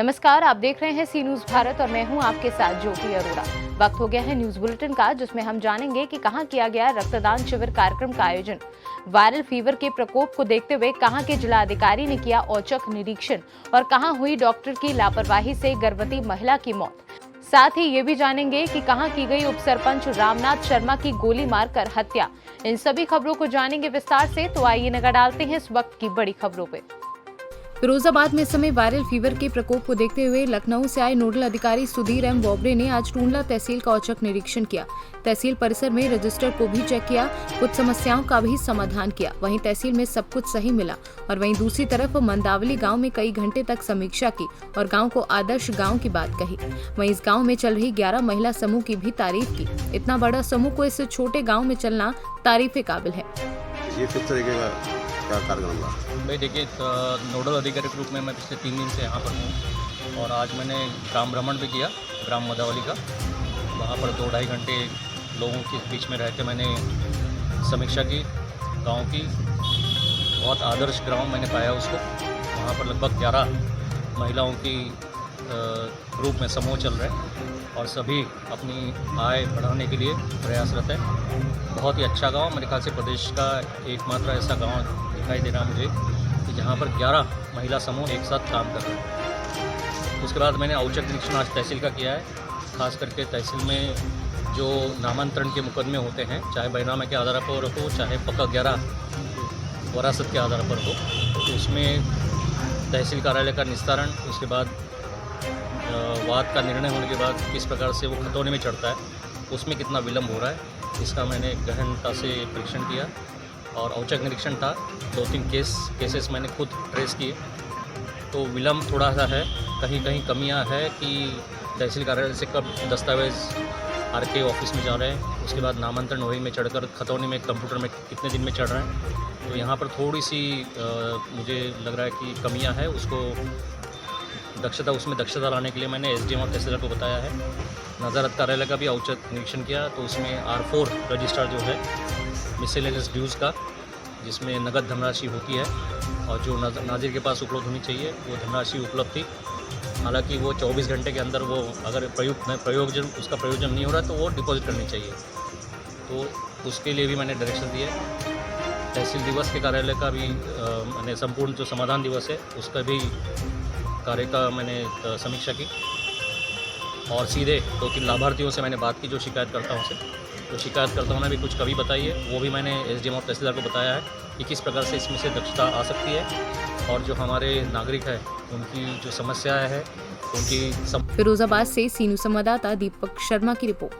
नमस्कार, आप देख रहे हैं सी न्यूज भारत और मैं हूं आपके साथ ज्योति अरोड़ा। वक्त हो गया है न्यूज बुलेटिन का, जिसमें हम जानेंगे कि कहां किया गया रक्तदान शिविर कार्यक्रम का आयोजन। वायरल फीवर के प्रकोप को देखते हुए कहां के जिलाधिकारी ने किया औचक निरीक्षण और कहां हुई डॉक्टर की लापरवाही से गर्भवती महिला की मौत। साथ ही ये भी जानेंगे कि कहां की गई उप सरपंच रामनाथ शर्मा की गोली मारकर हत्या। इन सभी खबरों को जानेंगे विस्तार से, तो आइए नजर डालते हैं इस वक्त की बड़ी खबरों पे। फिरोजाबाद में इस समय वायरल फीवर के प्रकोप को देखते हुए लखनऊ से आए नोडल अधिकारी सुधीर एम बोबड़े ने आज टूंडला तहसील का औचक निरीक्षण किया। तहसील परिसर में रजिस्टर को भी चेक किया, कुछ समस्याओं का भी समाधान किया। वहीं तहसील में सब कुछ सही मिला और वहीं दूसरी तरफ मंदावली गांव में कई घंटे तक समीक्षा की और गांव को आदर्श गांव की बात कही। वहीं इस गांव में चल रही 11 महिला समूह की भी तारीफ की। इतना बड़ा समूह को इस छोटे गाँव में चलना तारीफ के काबिल है। ये किस तरीके का कार्यक्रम था? भाई देखिए, नोडल अधिकारी के रूप में मैं पिछले 3 दिन से यहाँ पर हूँ और आज मैंने ग्राम भ्रमण भी किया, ग्राम मंदावली का। वहाँ पर 2-2.5 घंटे लोगों के बीच में रह के मैंने समीक्षा की गांव की। बहुत आदर्श ग्राम मैंने पाया उसको। वहाँ पर लगभग 11 महिलाओं की ग्रुप में समूह चल रहे हैं और सभी अपनी आय बढ़ाने के लिए प्रयासरत है। बहुत ही अच्छा गांव, मेरे ख्याल से प्रदेश का एकमात्र ऐसा गांव दिखाई दे रहा मुझे कि जहां पर 11 महिला समूह एक साथ काम कर रहे हैं। उसके बाद मैंने औचक निरीक्षण आज तहसील का किया है। खास करके तहसील में जो नामांतरण के मुकदमे होते हैं, चाहे बैनामे के आधार पर हो, चाहे पक्का 11 वरासत के आधार पर हो, तो उसमें तहसील कार्यालय का निस्तारण, उसके बाद वाद का निर्णय होने के बाद किस प्रकार से वो खतौनी में चढ़ता है, उसमें कितना विलम्ब हो रहा है, इसका मैंने गहनता से परीक्षण किया। और औचक निरीक्षण था, 2-3 केसेस मैंने खुद ट्रेस किए। तो विलम्ब थोड़ा सा है, कहीं कहीं कमियां है कि तहसील कार्यालय से कब दस्तावेज़ आरके ऑफिस में जा रहे हैं, उसके बाद नामांतरण वही में चढ़कर खतौनी में कंप्यूटर में कितने दिन में चढ़ रहे हैं। तो यहाँ पर थोड़ी सी मुझे लग रहा है कि कमियाँ है। उसको उसमें दक्षता लाने के लिए मैंने एसडीएम और तहसीलदार को बताया है। नज़ारत कार्यालय का भी औचक निरीक्षण किया, तो उसमें R4 रजिस्टर जो है मिसलेनियस ड्यूज़ का, जिसमें नगद धनराशि होती है और जो नाजिर के पास उपलब्ध होनी चाहिए वो धनराशि उपलब्ध थी। हालांकि वो 24 घंटे के अंदर वो अगर उसका प्रयोजन नहीं हो रहा तो वो डिपॉजिट करनी चाहिए। तो उसके लिए भी मैंने डायरेक्शन दिए। तहसील दिवस के कार्यालय का भी मैंने संपूर्ण जो समाधान दिवस है उसका भी कार्य का मैंने समीक्षा की और सीधे 2-3 लाभार्थियों से मैंने बात की जो शिकायतकर्ताओं से। तो शिकायतकर्ताओं ने भी कुछ कमी बताई है, वो भी मैंने एसडीएम और तहसीलदार को बताया है कि किस प्रकार से इसमें से दक्षता आ सकती है और जो हमारे नागरिक हैं उनकी जो समस्याएं हैं उनकी। फिरोजाबाद से सीनू संवाददाता दीपक शर्मा की रिपोर्ट।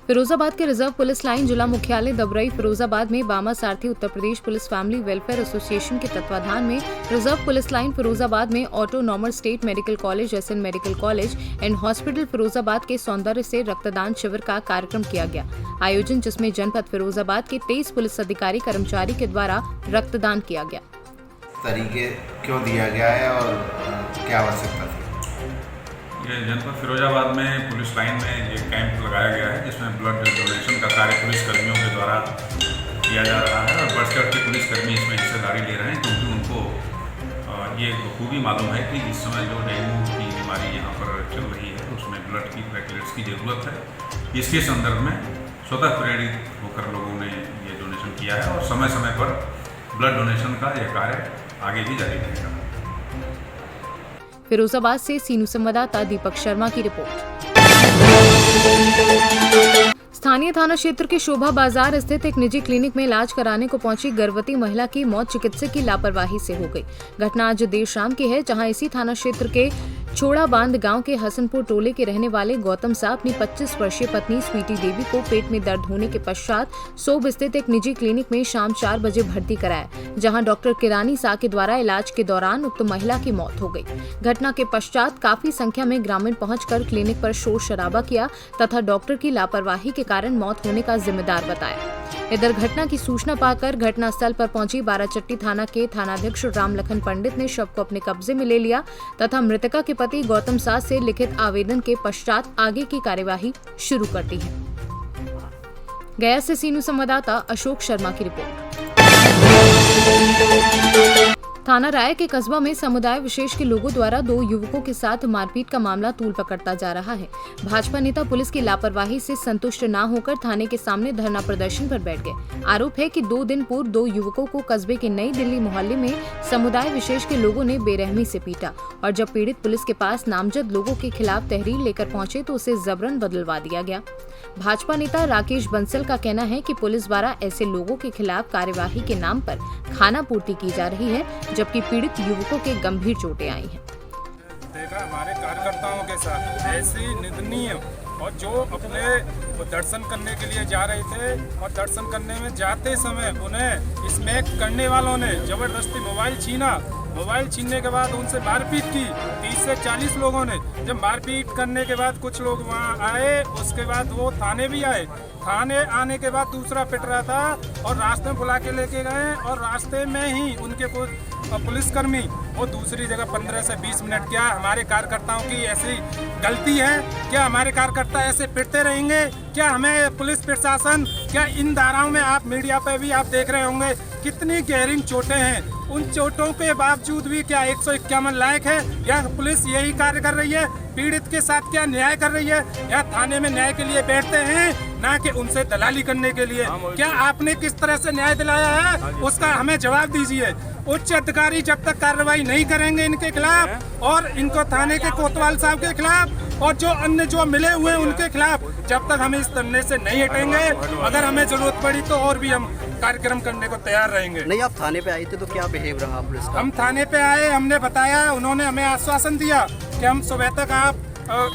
फिरोजाबाद के रिजर्व पुलिस लाइन जिला मुख्यालय दबरई फिरोजाबाद में Vama Sarathi Uttar Pradesh police family welfare association के तत्वाधान में रिजर्व पुलिस लाइन फिरोजाबाद में autonomous state medical college, SN medical college and hospital Firozabad के सौंदर्य से रक्तदान शिविर का कार्यक्रम किया गया। आयोजन जिसमें जनपद फिरोजाबाद के 23 पुलिस अधिकारी कर्मचारी के द्वारा रक्तदान किया गया। तरीके क्यों दिया गया है और क्या आवश्यकता थी? ये जनपद फिरोजाबाद में पुलिस लाइन में एक कैंप लगाया गया है जिसमें ब्लड डोनेशन का कार्य पुलिस कर्मियों के द्वारा किया जा रहा है और बढ़ चढ़ के पुलिसकर्मी इसमें हिस्सेदारी ले रहे हैं, क्योंकि उनको ये खूबी मालूम है कि इस समय जो डेंगू की बीमारी यहाँ पर चल रही है उसमें ब्लड की प्लेटलेट्स की ज़रूरत है। इसके संदर्भ में स्वतः प्रेरित होकर लोगों ने ये डोनेशन किया है और समय समय पर ब्लड डोनेशन का यह कार्य आगे भी जारी रहेगा। फिरोजाबाद से सीनू संवाददाता दीपक शर्मा की रिपोर्ट। स्थानीय थाना क्षेत्र के शोभा बाजार स्थित एक निजी क्लिनिक में इलाज कराने को पहुंची गर्भवती महिला की मौत चिकित्सक की लापरवाही से हो गई। घटना आज देर शाम की है, जहां इसी थाना क्षेत्र के छोड़ा बांध गांव के हसनपुर टोले के रहने वाले गौतम साहब अपनी 25 वर्षीय पत्नी स्वीटी देवी को पेट में दर्द होने के पश्चात सोब स्थित एक निजी क्लिनिक में शाम 4 बजे भर्ती कराया, जहां डॉक्टर किरानी सा के द्वारा इलाज के दौरान उक्त महिला की मौत हो गई। घटना के पश्चात काफी संख्या में ग्रामीण पहुंचकर क्लिनिक पर शोर शराबा किया तथा डॉक्टर की लापरवाही के कारण मौत होने का जिम्मेदार बताया। इधर घटना की सूचना पाकर घटनास्थल पर पहुंची बाराचट्टी थाना के थानाध्यक्ष राम लखन पंडित ने शव को अपने कब्जे में ले लिया तथा मृतका के पति गौतम साह से लिखित आवेदन के पश्चात आगे की कार्यवाही शुरू कर दी है। गया से सीनू संवाददाता अशोक शर्मा की रिपोर्ट। थाना राय के कस्बा में समुदाय विशेष के लोगों द्वारा 2 युवकों के साथ मारपीट का मामला तूल पकड़ता जा रहा है। भाजपा नेता पुलिस की लापरवाही से संतुष्ट न होकर थाने के सामने धरना प्रदर्शन पर बैठ गए। आरोप है कि 2 दिन पूर्व 2 युवकों को कस्बे के नई दिल्ली मोहल्ले में समुदाय विशेष के लोगों ने बेरहमी से पीटा और जब पीड़ित पुलिस के पास नामजद लोगों के खिलाफ तहरीर लेकर पहुंचे तो उसे जबरन बदलवा दिया गया। भाजपा नेता राकेश बंसल का कहना है कि पुलिस द्वारा ऐसे लोगों के खिलाफ कार्यवाही के नाम पर खाना पूर्ति की जा रही है, जबकि पीड़ित युवकों के गंभीर चोटें आई हैं। देखा हमारे कार्यकर्ताओं के साथ ऐसी निंदनीय और जो अपने दर्शन करने के लिए जा रहे थे और दर्शन करने में जाते समय उन्हें स्मैक करने वालों ने जबरदस्ती मोबाइल छीना। मोबाइल छीनने के बाद उनसे मारपीट की 30 से 40 लोगों ने। जब मारपीट करने के बाद कुछ लोग वहां आए, उसके बाद वो थाने भी आए। थाने आने के बाद दूसरा पिट रहा था और रास्ते में बुला के लेके गए और रास्ते में ही उनके कुछ पुलिसकर्मी वो दूसरी जगह 15 से 20 मिनट। क्या हमारे कार्यकर्ताओं की ऐसी गलती है? क्या हमारे कार्यकर्ता ऐसे पिटते रहेंगे? क्या हमें पुलिस प्रशासन, क्या इन धाराओं में आप मीडिया पे भी आप देख रहे होंगे कितनी गहरी चोटें हैं। उन चोटों के बावजूद भी क्या 151 लायक है या पुलिस यही कार्य कर रही है? पीड़ित के साथ क्या न्याय कर रही है या थाने में न्याय के लिए बैठते हैं ना कि उनसे दलाली करने के लिए? क्या आपने किस तरह से न्याय दिलाया है उसका हमें जवाब दीजिए। उच्च अधिकारी जब तक कार्रवाई नहीं करेंगे इनके खिलाफ और इनको थाने के कोतवाल साहब के खिलाफ और जो अन्य जो मिले हुए हैं उनके खिलाफ, जब तक हम इस धरने से नहीं हटेंगे, अगर हमें जरूरत पड़ी तो और भी हम कार्यक्रम करने को तैयार रहेंगे। नहीं, आप थाने पे आए थे तो क्या बिहेव रहा पुलिस का? हम थाने पे आए, हमने बताया, उन्होंने हमें आश्वासन दिया कि हम सुबह तक आप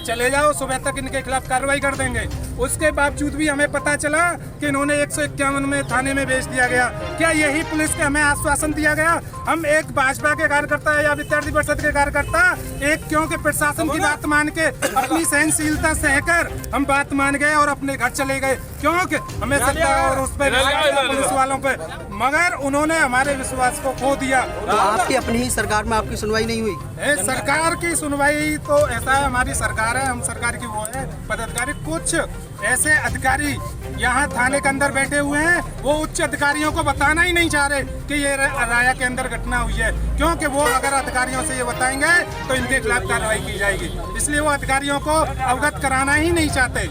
चले जाओ, सुबह तक इनके खिलाफ कार्रवाई कर देंगे। उसके बावजूद भी हमें पता चला कि इन्होंने 151 में थाने में भेज दिया गया। क्या यही पुलिस के हमें आश्वासन दिया गया? हम एक भाजपा के कार्यकर्ता या विद्यार्थी परिषद के कार्यकर्ता एक क्योंकि प्रशासन की बात मान के अपनी सहनशीलता सहकर हम बात मान गए और अपने घर चले गए, क्योंकि हमें श्रद्धा और उस पर पुलिस वालों पे, मगर उन्होंने हमारे विश्वास को खो दिया। तो आपकी अपनी ही सरकार में आपकी सुनवाई नहीं हुई? सरकार की सुनवाई तो ऐसा है, हमारी सरकार है, हम सरकार की वो है पदाधिकारी। कुछ ऐसे अधिकारी यहाँ थाने के अंदर बैठे हुए हैं, वो उच्च अधिकारियों को बताना ही नहीं चाह रहे कि ये राया के अंदर घटना हुई है, क्योंकि वो अगर अधिकारियों से ये बताएंगे तो इनके खिलाफ कार्रवाई की जाएगी। इसलिए वो अधिकारियों को अवगत कराना ही नहीं चाहते।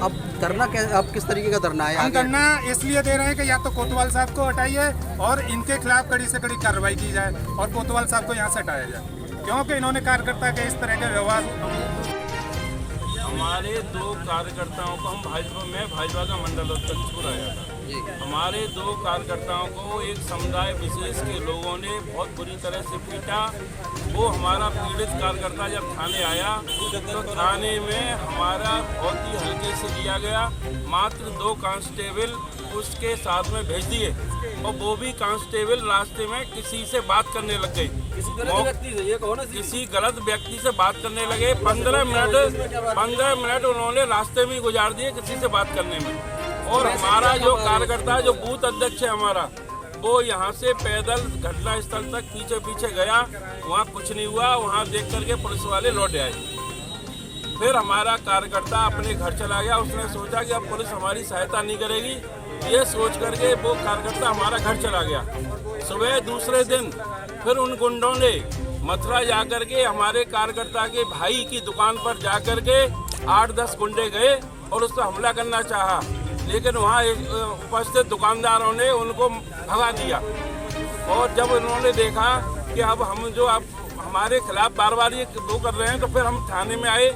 अब धरना अब किस तरीके का धरना है? हम धरना इसलिए दे रहे हैं कि या तो कोतवाल साहब को हटाइए और इनके खिलाफ कड़ी से कड़ी कार्रवाई की जाए और कोतवाल साहब को यहाँ से हटाया जाए, क्योंकि इन्होंने कार्यकर्ता के इस तरह के व्यवहार। हमारे 2 कार्यकर्ताओं को हम भाजपा का मंडल अध्यक्ष आया था। हमारे 2 कार्यकर्ताओं को एक समुदाय विशेष के लोगों ने बहुत बुरी तरह से पीटा। वो हमारा पीड़ित कार्यकर्ता जब थाने आया तो थाने में हमारा बहुत ही हल्के से लिया गया। मात्र 2 कांस्टेबल उसके साथ में भेज दिए और वो भी कांस्टेबल रास्ते में किसी से बात करने लग गए, किसी गलत व्यक्ति से बात करने लगे। 15 मिनट उन्होंने रास्ते में गुजार दिए किसी से बात करने में। और हमारा जो कार्यकर्ता जो बूथ अध्यक्ष है हमारा, वो यहाँ से पैदल घटना स्थल तक पीछे पीछे गया, वहाँ कुछ नहीं हुआ। वहाँ देख करके पुलिस वाले लौट आए। फिर हमारा कार्यकर्ता अपने घर चला गया। उसने सोचा कि अब पुलिस हमारी सहायता नहीं करेगी, ये सोच करके वो कार्यकर्ता हमारा घर चला गया। सुबह दूसरे दिन फिर उन गुंडों ने मथुरा जाकर के हमारे कार्यकर्ता के भाई की दुकान पर जाकर के 8-10 गुंडे गए और उस पर हमला करना चाहा, लेकिन वहाँ उपस्थित दुकानदारों ने उनको भगा दिया। और जब उन्होंने देखा कि अब हम जो अब हमारे खिलाफ बार बार ये वो कर रहे हैं, तो फिर हम थाने में आए,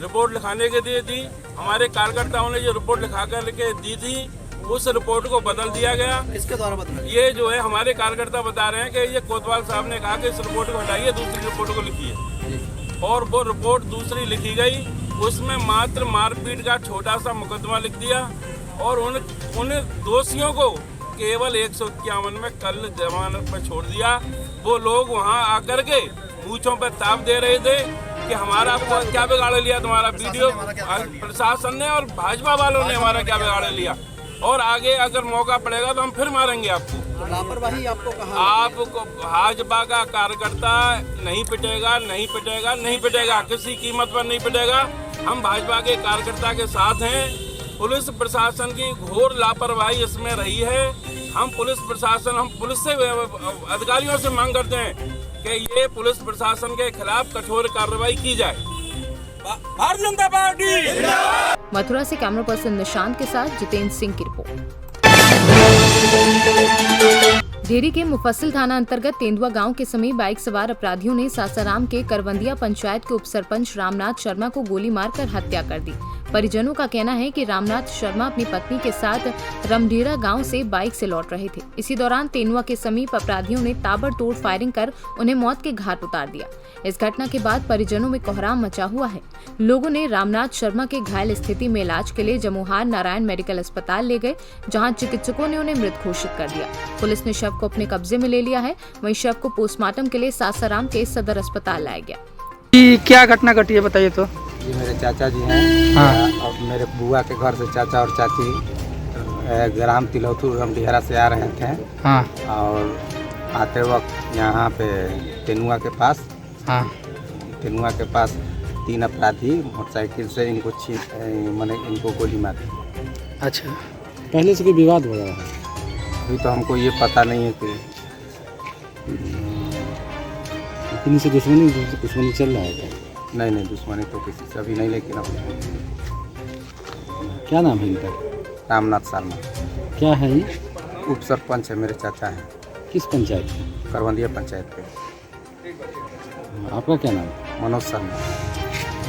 रिपोर्ट लिखाने के लिए दी। हमारे कार्यकर्ताओं ने जो रिपोर्ट लिखा कर के दी थी, उस रिपोर्ट को बदल दिया गया। किसके द्वारा बदला? ये जो है हमारे कार्यकर्ता बता रहे हैं कि ये कोतवाल साहब ने कहा कि इस रिपोर्ट को हटाइए, दूसरी रिपोर्ट को लिखिए। और वो रिपोर्ट दूसरी लिखी गई, उसमें मात्र मारपीट का छोटा सा मुकदमा लिख दिया और उन दोषियों को केवल 151 में कल जमानत पर छोड़ दिया। वो लोग वहाँ आकर के मूंछों पर ताप दे रहे थे कि हमारा क्या बिगाड़ लिया तुम्हारा वीडियो। प्रशासन ने और भाजपा वालों ने हमारा क्या बिगाड़ लिया, और आगे अगर मौका पड़ेगा तो हम फिर मारेंगे आपको। लापरवाही आपको कहा? आपको भाजपा का कार्यकर्ता नहीं पिटेगा, नहीं पिटेगा, नहीं पिटेगा, किसी कीमत पर नहीं पिटेगा। हम भाजपा के कार्यकर्ता के साथ हैं पुलिस प्रशासन की घोर लापरवाही इसमें रही है। हम पुलिस से अधिकारियों से मांग करते हैं कि ये पुलिस प्रशासन के खिलाफ कठोर कार्रवाई की जाए। भारतीय जनता पार्टी। मथुरा से कैमरा पर्सन निशांत के साथ जितेंद्र सिंह की रिपोर्ट। डेहरी के मुफस्सिल थाना अंतर्गत तेंदुआ गांव के समीप बाइक सवार अपराधियों ने सासाराम के करवंदिया पंचायत के उपसरपंच रामनाथ शर्मा को गोली मारकर हत्या कर दी। परिजनों का कहना है कि रामनाथ शर्मा अपनी पत्नी के साथ रमढेरा गांव से बाइक से लौट रहे थे। इसी दौरान तेंदुआ के समीप अपराधियों ने ताबड़तोड़ फायरिंग कर उन्हें मौत के घाट उतार दिया। इस घटना के बाद परिजनों में कोहराम मचा हुआ है। लोगों ने रामनाथ शर्मा के घायल स्थिति में इलाज के लिए जमुहार नारायण मेडिकल अस्पताल ले गए, जहां चिकित्सकों ने उन्हें मृत घोषित कर दिया। पुलिस ने शव को अपने कब्जे में ले लिया है। वहीं शव को पोस्टमार्टम के लिए सासाराम के सदर अस्पताल लाया गया। क्या घटना घटी है बताइए तो। ये मेरे चाचा जी हैं। हाँ। और मेरे बुआ के घर से चाचा और चाची ग्राम तिलौथू रमडीहरा से आ रहे थे। हाँ। और आते वक्त यहाँ पे तेनुआ के पास, हाँ, तेनुआ के पास 3 अपराधी मोटरसाइकिल से इनको गोली मारी। अच्छा, पहले से कोई विवाद हो रहा है? अभी तो हमको ये पता नहीं है कि किसी से दुश्मनी चल रहा है क्या? नहीं, दुश्मनी तो किसी से अभी नहीं, लेकिन क्या नाम है इनका? रामनाथ शर्मा। क्या है ये? उप सरपंच है, मेरे चाचा हैं। किस पंचायत में? करवंदिया पंचायत के। आपका क्या नाम है? मनोज शर्मा।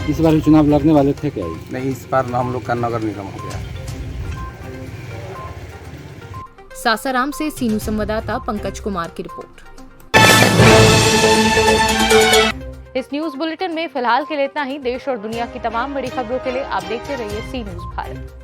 इस बार चुनाव लड़ने वाले थे क्या? नहीं, इस बार हम लोग का नगर निगम हो गया। सासाराम से सीनू संवाददाता पंकज कुमार की रिपोर्ट। इस न्यूज बुलेटिन में फिलहाल के लिए इतना ही। देश और दुनिया की तमाम बड़ी खबरों के लिए आप देखते रहिए सी न्यूज भारत।